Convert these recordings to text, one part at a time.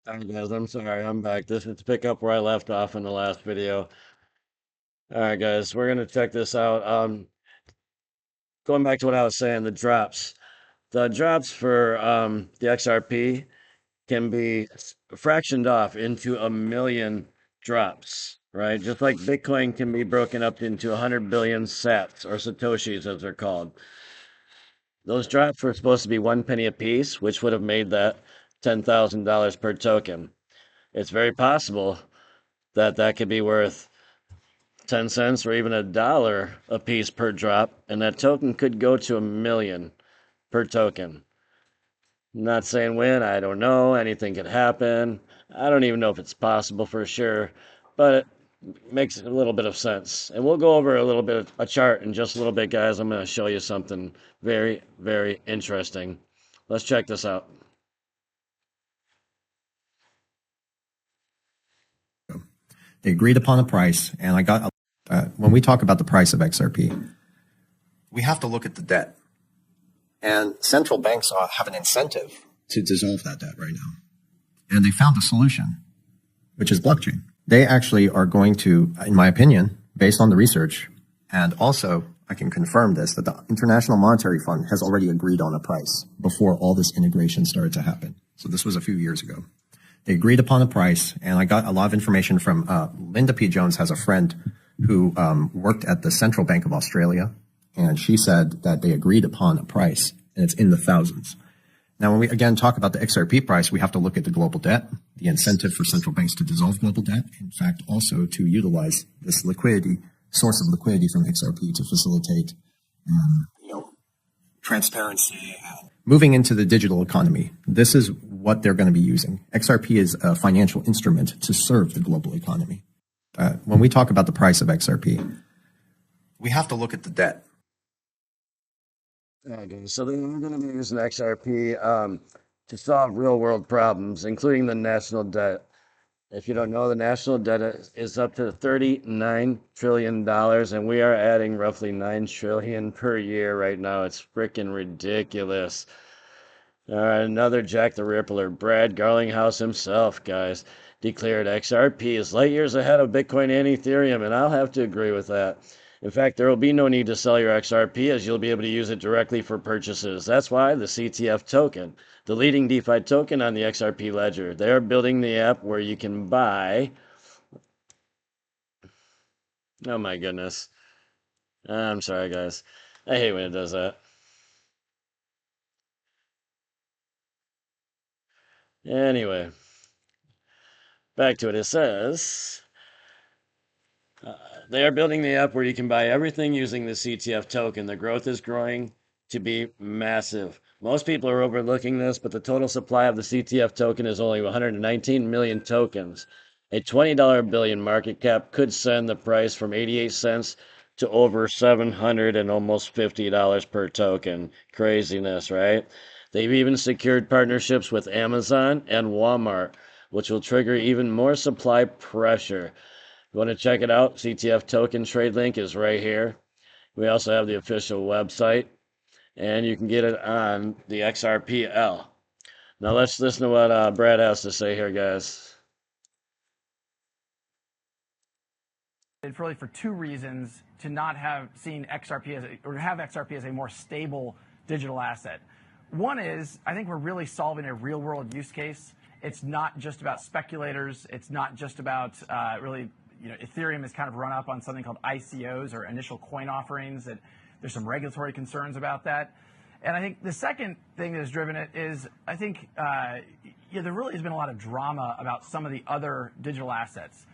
Alright guys, I'm sorry, I'm back. This is to pick up where I left off in the last video. Alright guys, we're gonna check this out. Going back to what I was saying, the drops. The drops for the XRP can be fractioned off into 1 million drops, right? Just like Bitcoin can be broken up into 100 billion sats or satoshis as they're called. Those drops were supposed to be 1 penny a piece, which would have made that $10,000 per token. It's very possible that that could be worth 10 cents or even $1 a piece per drop, and that token could go to 1 million per token. I'm not saying when, I don't know. Anything could happen. I don't even know if it's possible for sure, but it makes a little bit of sense. And we'll go over a little bit of a chart in just a little bit, guys. I'm going to show you something very, very interesting. Let's check this out. They agreed upon a price, and when we talk about the price of XRP, we have to look at the debt. And central banks have an incentive to dissolve that debt right now. And they found a solution, which is blockchain. They actually are going to, in my opinion, based on the research, and also I can confirm this, that the International Monetary Fund has already agreed on a price before all this integration started to happen. So this was a few years ago. They agreed upon a price, and I got a lot of information from Linda P. Jones has a friend who worked at the Central Bank of Australia, and she said that they agreed upon a price, and it's in the thousands. Now, when we again talk about the XRP price, we have to look at the global debt, the incentive for central banks to dissolve global debt, in fact, also to utilize this liquidity, source of liquidity from XRP to facilitate transparency. Moving into the digital economy, this is what they're going to be using. XRP is a financial instrument to serve the global economy. When we talk about the price of XRP, we have to look at the debt. Okay, so they're going to be using XRP to solve real world problems, including the national debt. If you don't know, the national debt is up to $39 trillion, and we are adding roughly 9 trillion per year right now. It's freaking ridiculous. All right, another Jack the Rippler, Brad Garlinghouse himself, guys, declared XRP is light years ahead of Bitcoin and Ethereum, and I'll have to agree with that. In fact, there will be no need to sell your XRP as you'll be able to use it directly for purchases. That's why the CTF token, the leading DeFi token on the XRP ledger, they're building the app where you can buy. Oh my goodness. I'm sorry, guys. I hate when it does that. Anyway, back to it. It says they are building the app where you can buy everything using the CTF token. The growth is growing to be massive. Most people are overlooking this, but the total supply of the CTF token is only 119 million tokens. A $20 billion market cap could send the price from 88 cents to over 700 and almost $50 per token. Craziness, right? They've even secured partnerships with Amazon and Walmart, which will trigger even more supply pressure. You want to check it out? CTF token trade link is right here. We also have the official website, and you can get it on the XRPL. Now let's listen to what Brad has to say here, guys. Really for two reasons to not have seen XRP as or have XRP as a more stable digital asset. One is I think we're really solving a real world use case. It's not just about speculators. It's not just about really, Ethereum is kind of run up on something called ICOs or initial coin offerings. That there's some regulatory concerns about that. And I think the second thing that has driven it is I think there really has been a lot of drama about some of the other digital assets.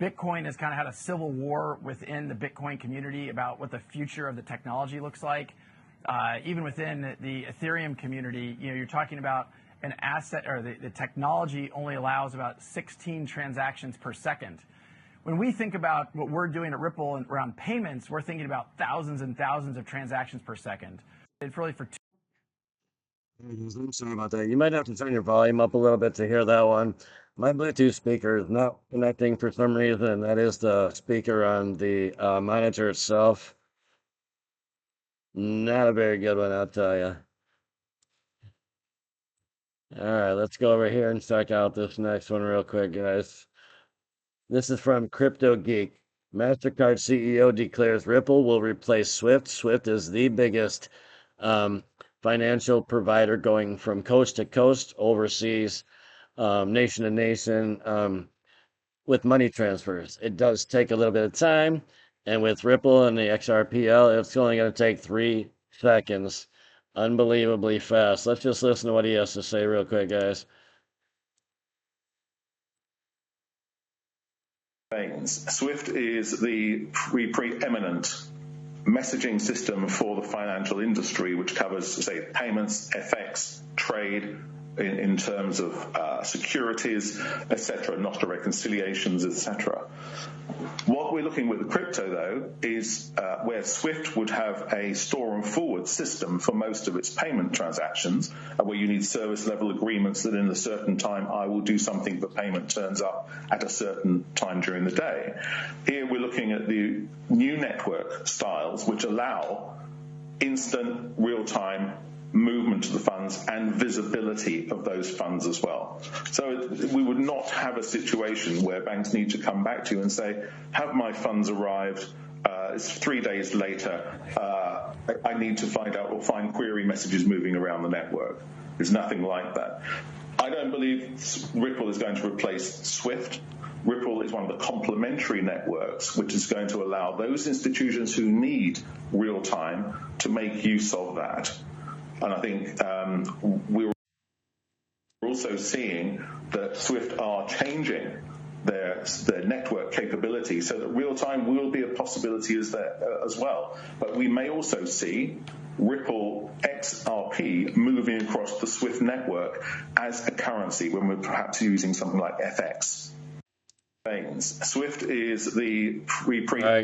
Bitcoin has kind of had a civil war within the Bitcoin community about what the future of the technology looks like. Even within the Ethereum community, you're talking about an asset or the technology only allows about 16 transactions per second. When we think about what we're doing at Ripple and around payments, we're thinking about thousands and thousands of transactions per second. It's really for I'm sorry about that. You might have to turn your volume up a little bit to hear that one. My Bluetooth speaker is not connecting for some reason. That is the speaker on the monitor itself. Not a very good one, I'll tell you. All right, let's go over here and check out this next one real quick, guys. This is from Crypto Geek. MasterCard CEO declares Ripple will replace Swift. Swift is the biggest um, financial provider going from coast to coast, overseas, nation to nation, with money transfers. It does take a little bit of time, and with Ripple and the XRPL, it's only going to take 3 seconds. Unbelievably fast. Let's just listen to what he has to say real quick, guys. Swift is the preeminent messaging system for the financial industry, which covers, say, payments, FX, trade, in terms of securities, etc., NOSTA reconciliations, etc. What we're looking with the crypto, though, is where Swift would have a store and forward system for most of its payment transactions, where you need service level agreements that in a certain time I will do something, but payment turns up at a certain time during the day. Here we're looking at the new network styles, which allow instant, real-time movement of the funds and visibility of those funds as well. So we would not have a situation where banks need to come back to you and say, have my funds arrived? It's 3 days later. I need to find out or find query messages moving around the network. There's nothing like that. I don't believe Ripple is going to replace Swift. Ripple is one of the complementary networks, which is going to allow those institutions who need real time to make use of that. And I think we're also seeing that Swift are changing their network capability so that real time will be a possibility as well. But we may also see Ripple XRP moving across the Swift network as a currency when we're perhaps using something like FX. Swift is the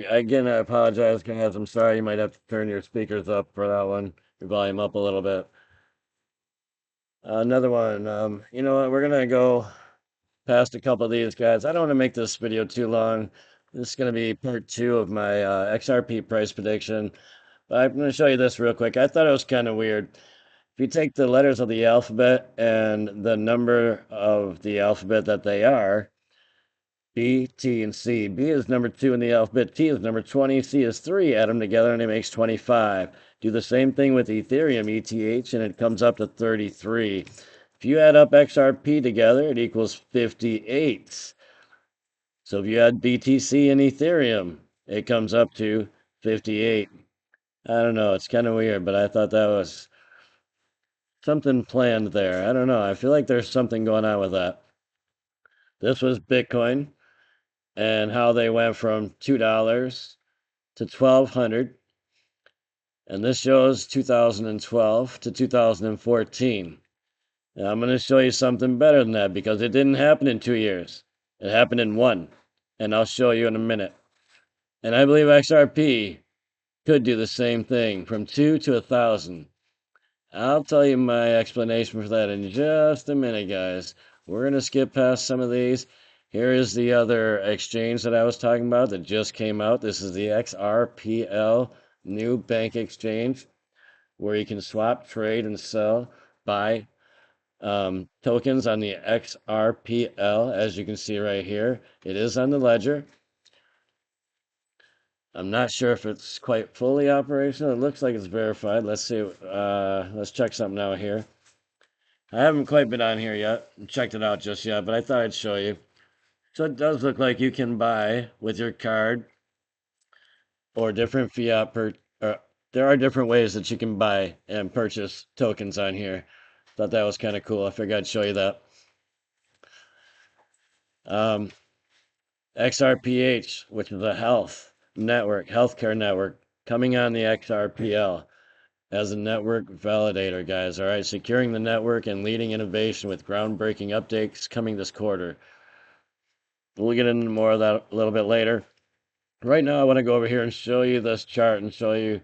Again, I apologize, guys. I'm sorry. You might have to turn your speakers up for that one, your volume up a little bit. Another one. You know what? We're gonna go past a couple of these guys. I don't want to make this video too long. This is going to be part 2 of my XRP price prediction. But I'm going to show you this real quick. I thought it was kind of weird. If you take the letters of the alphabet and the number of the alphabet that they are, B, T, and C. B is number 2 in the alphabet, T is number 20, C is 3. Add them together and it makes 25. Do the same thing with Ethereum, ETH, and it comes up to 33. If you add up XRP together, it equals 58. So if you add BTC and Ethereum, it comes up to 58. I don't know, it's kind of weird, but I thought that was something planned there. I don't know. I feel like there's something going on with that. This was Bitcoin and how they went from $2 to 1,200. And this shows 2012 to 2014. Now I'm going to show you something better than that because it didn't happen in 2 years. It happened in one. And I'll show you in a minute. And I believe XRP could do the same thing from 2 to 1,000. I'll tell you my explanation for that in just a minute, guys. We're going to skip past some of these. Here is the other exchange that I was talking about that just came out. This is the XRPL new bank exchange where you can swap, trade, and sell, buy tokens on the XRPL, as you can see right here. It is on the ledger. I'm not sure if it's quite fully operational. It looks like it's verified. Let's see. Let's check something out here. I haven't quite been on here yet and checked it out just yet, but I thought I'd show you. So it does look like you can buy with your card or different fiat there are different ways that you can buy and purchase tokens on here. Thought that was kind of cool. I figured I'd show you that. Um, XRPH, which is a healthcare network, coming on the XRPL as a network validator, guys. All right, securing the network and leading innovation with groundbreaking updates coming this quarter. We'll get into more of that a little bit later. Right now, I want to go over here and show you this chart and show you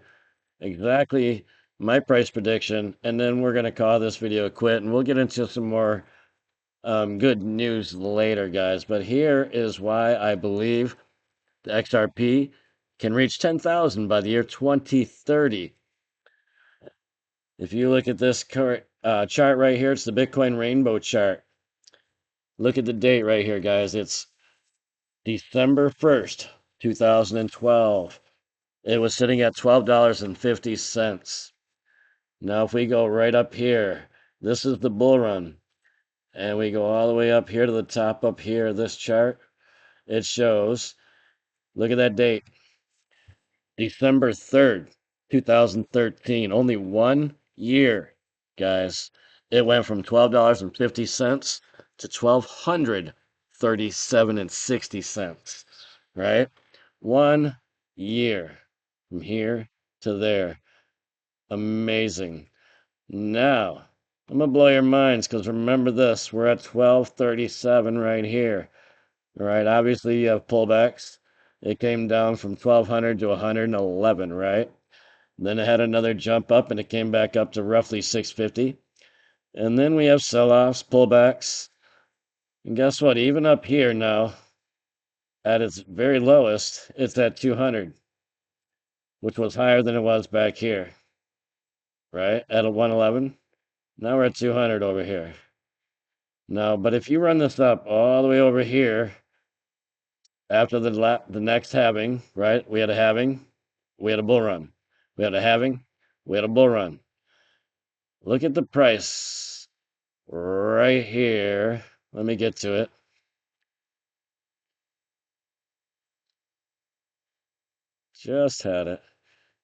exactly my price prediction, and then we're going to call this video quit, and we'll get into some more good news later, guys. But here is why I believe the XRP can reach 10,000 by the year 2030. If you look at this current chart right here, it's the Bitcoin rainbow chart. Look at the date right here, guys. It's December 1st, 2012. It was sitting at $12.50. Now, if we go right up here, this is the bull run, and we go all the way up here to the top up here, this chart, it shows, look at that date, December 3rd, 2013. Only 1 year, guys. It went from $12.50 to $1,237.60, right? 1 year from here to there. Amazing. Now, I'm gonna blow your minds because remember this, we're at 1237 right here. All right, obviously you have pullbacks. It came down from 1200 to 111, right? Then it had another jump up and it came back up to roughly 650. And then we have sell-offs, pullbacks. And guess what? Even up here now, at its very lowest, it's at 200, which was higher than it was back here, right? At a 111. Now we're at 200 over here. No, but if you run this up all the way over here, after the next halving, right? We had a halving, we had a bull run. We had a halving, we had a bull run. Look at the price right here. Let me get to it. Just had it.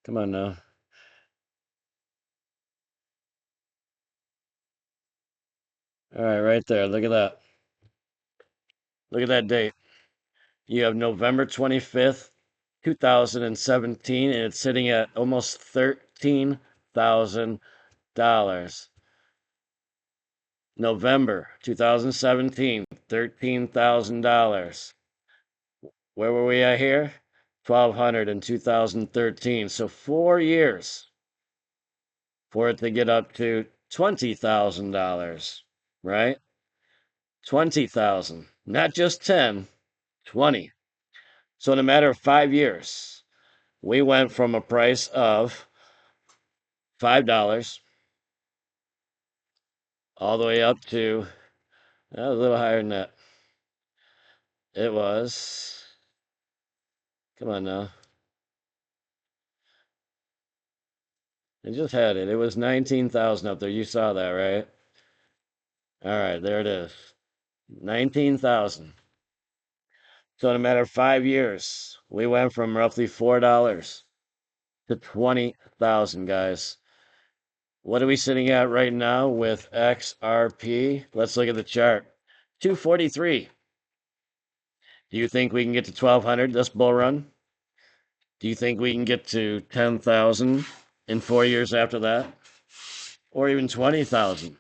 Come on now. All right, right there. Look at that. Look at that date. You have November 25th, 2017, and it's sitting at almost $13,000. November 2017, $13,000. Where were we at here? 1,200 in 2013. So 4 years for it to get up to $20,000, right? 20,000, not just 10, 20. So in a matter of 5 years, we went from a price of $5 all the way up to a little higher than that. It was, come on now. I just had it. It was 19,000 up there. You saw that, right? All right, there it is. 19,000. So in a matter of 5 years, we went from roughly $4 to 20,000, guys. What are we sitting at right now with XRP? Let's look at the chart. 243. Do you think we can get to 1,200 this bull run? Do you think we can get to 10,000 in 4 years after that? Or even 20,000?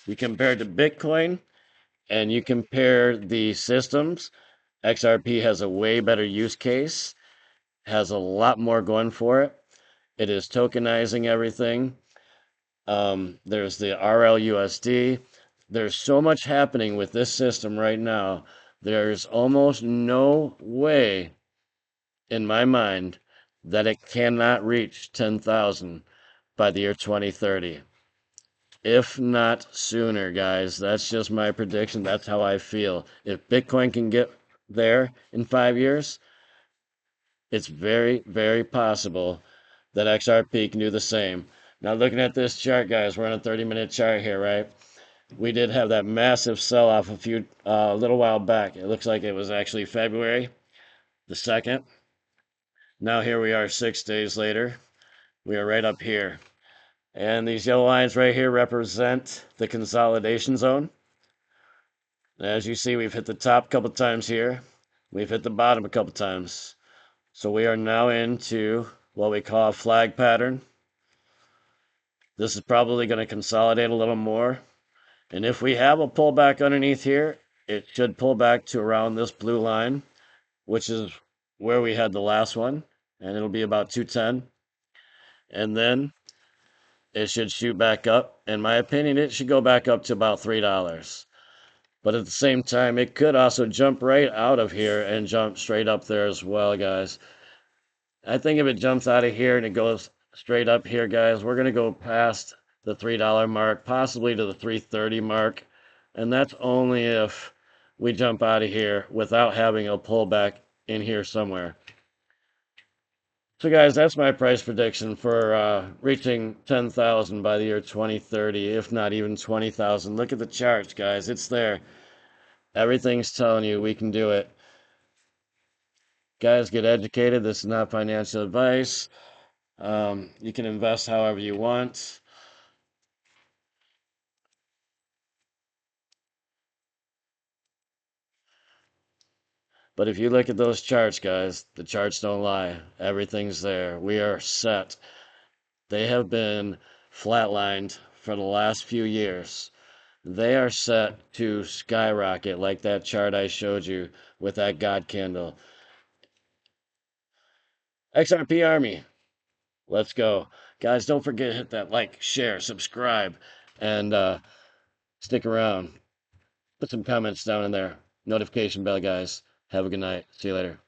You compare it to Bitcoin and you compare the systems, XRP has a way better use case, has a lot more going for it. It is tokenizing everything. There's the RLUSD. There's so much happening with this system right now. There's almost no way, in my mind, that it cannot reach 10,000 by the year 2030. If not sooner, guys. That's just my prediction. That's how I feel. If Bitcoin can get there in 5 years, it's very, very possible that XRP can do the same. Now, looking at this chart, guys, we're on a 30-minute chart here, right? We did have that massive sell-off a little while back. It looks like it was actually February the 2nd. Now here we are 6 days later. We are right up here. And these yellow lines right here represent the consolidation zone. As you see, we've hit the top a couple times here. We've hit the bottom a couple times. So we are now into what we call a flag pattern. This is probably going to consolidate a little more. And if we have a pullback underneath here, it should pull back to around this blue line, which is where we had the last one. And it'll be about 210. And then it should shoot back up. In my opinion, it should go back up to about $3. But at the same time, it could also jump right out of here and jump straight up there as well, guys. I think if it jumps out of here and it goes straight up here, guys. We're going to go past the $3 mark, possibly to the 330 mark. And that's only if we jump out of here without having a pullback in here somewhere. So guys, that's my price prediction for reaching 10,000 by the year 2030, if not even 20,000. Look at the charts, guys. It's there. Everything's telling you we can do it. Guys, get educated. This is not financial advice. You can invest however you want. But if you look at those charts, guys, the charts don't lie. Everything's there. We are set. They have been flatlined for the last few years. They are set to skyrocket like that chart I showed you with that God candle. XRP Army, let's go. Guys, don't forget to hit that like, share, subscribe, and stick around. Put some comments down in there. Notification bell, guys. Have a good night. See you later.